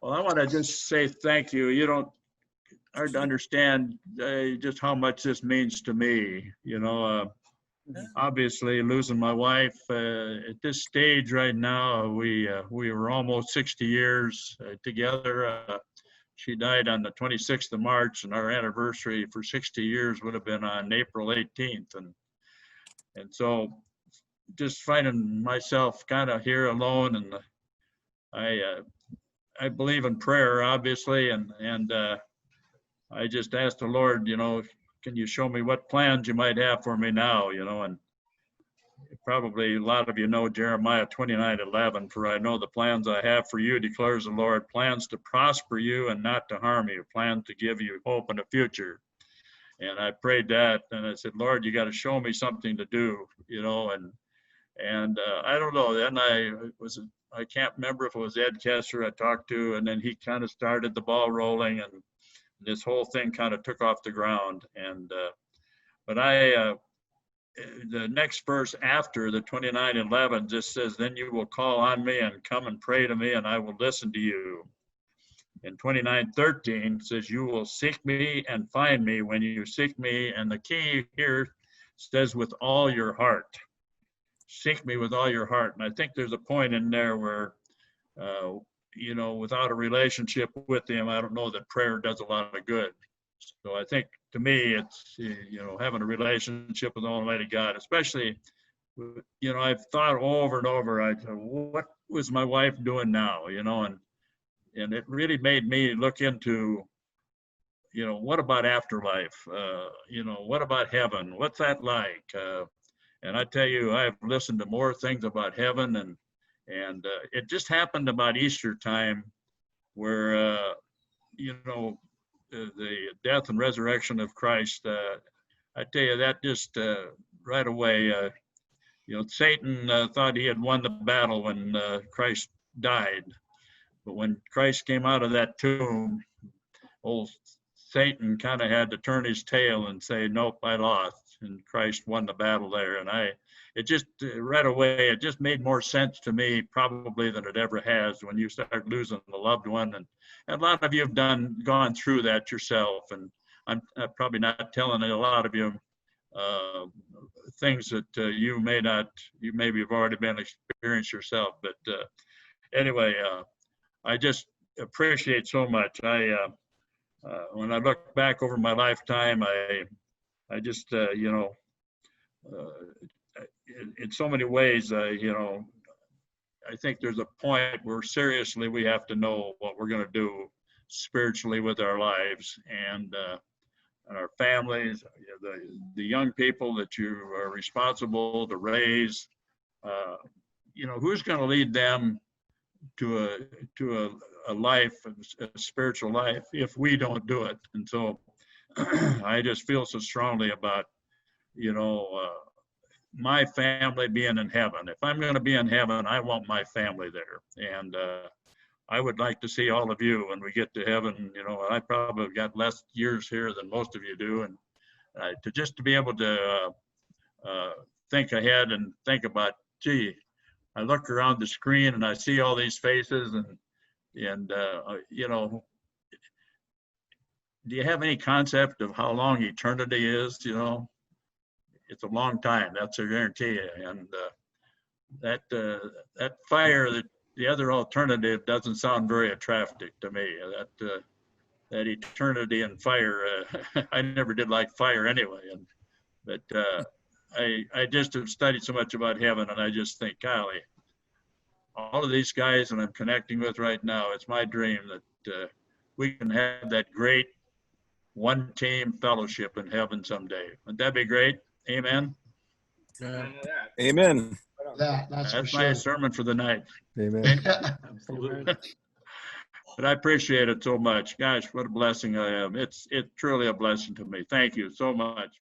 Well, I want to just say thank you. You don't hard to understand just how much this means to me. Obviously losing my wife at this stage right now, we were almost 60 years together. She died on the 26th of March, and our anniversary for 60 years would have been on April 18th. And so just finding myself kind of here alone, and I believe in prayer, obviously, and I just asked the Lord, can you show me what plans you might have for me now, and probably a lot of you know Jeremiah 29:11, for I know the plans I have for you, declares the Lord, plans to prosper you and not to harm you, plans to give you hope in the future. And I prayed that, and I said, Lord, you got to show me something to do, and I don't know. Then I can't remember if it was Ed Kessler I talked to, and then he kind of started the ball rolling, and this whole thing kind of took off the ground. But the next verse after the 29:11 just says, then you will call on me and come and pray to me, and I will listen to you. And 29:13 says, you will seek me and find me when you seek me. And the key here says, with all your heart. Seek me with all your heart. And I think there's a point in there where, without a relationship with him, I don't know that prayer does a lot of good. So I think to me, it's, having a relationship with Almighty God, especially, I've thought over and over, what was my wife doing now, and it really made me look into, what about afterlife? What about heaven? What's that like? And I tell you, I've listened to more things about heaven, and it just happened about Easter time where, the death and resurrection of Christ. I tell you, that just right away, Satan thought he had won the battle when Christ died. But when Christ came out of that tomb, old Satan kind of had to turn his tail and say, nope, I lost. And Christ won the battle there. And it just right away, it just made more sense to me probably than it ever has when you start losing a loved one. And a lot of you have gone through that yourself. And I'm probably not telling a lot of you things that you maybe have already been experienced yourself. But anyway, I just appreciate so much. When I look back over my lifetime, I just, in so many ways, I think there's a point where seriously we have to know what we're going to do spiritually with our lives and our families, the young people that you are responsible to raise. Who's going to lead them to a life, a spiritual life, if we don't do it? And so I just feel so strongly about, my family being in heaven. If I'm going to be in heaven, I want my family there. And I would like to see all of you when we get to heaven. I probably got less years here than most of you do. And to be able to think ahead and think about, gee, I look around the screen and I see all these faces, and do you have any concept of how long eternity is? It's a long time. That's a guarantee. And that fire, that the other alternative doesn't sound very attractive to me. That eternity and fire. I never did like fire anyway. But I just have studied so much about heaven, and I just think, golly, all of these guys that I'm connecting with right now, it's my dream that we can have that great one team fellowship in heaven someday. Wouldn't that be great? Amen. Amen. That's my sermon for the night. Amen. Absolutely. But I appreciate it so much. Gosh, what a blessing I am. It's truly a blessing to me. Thank you so much.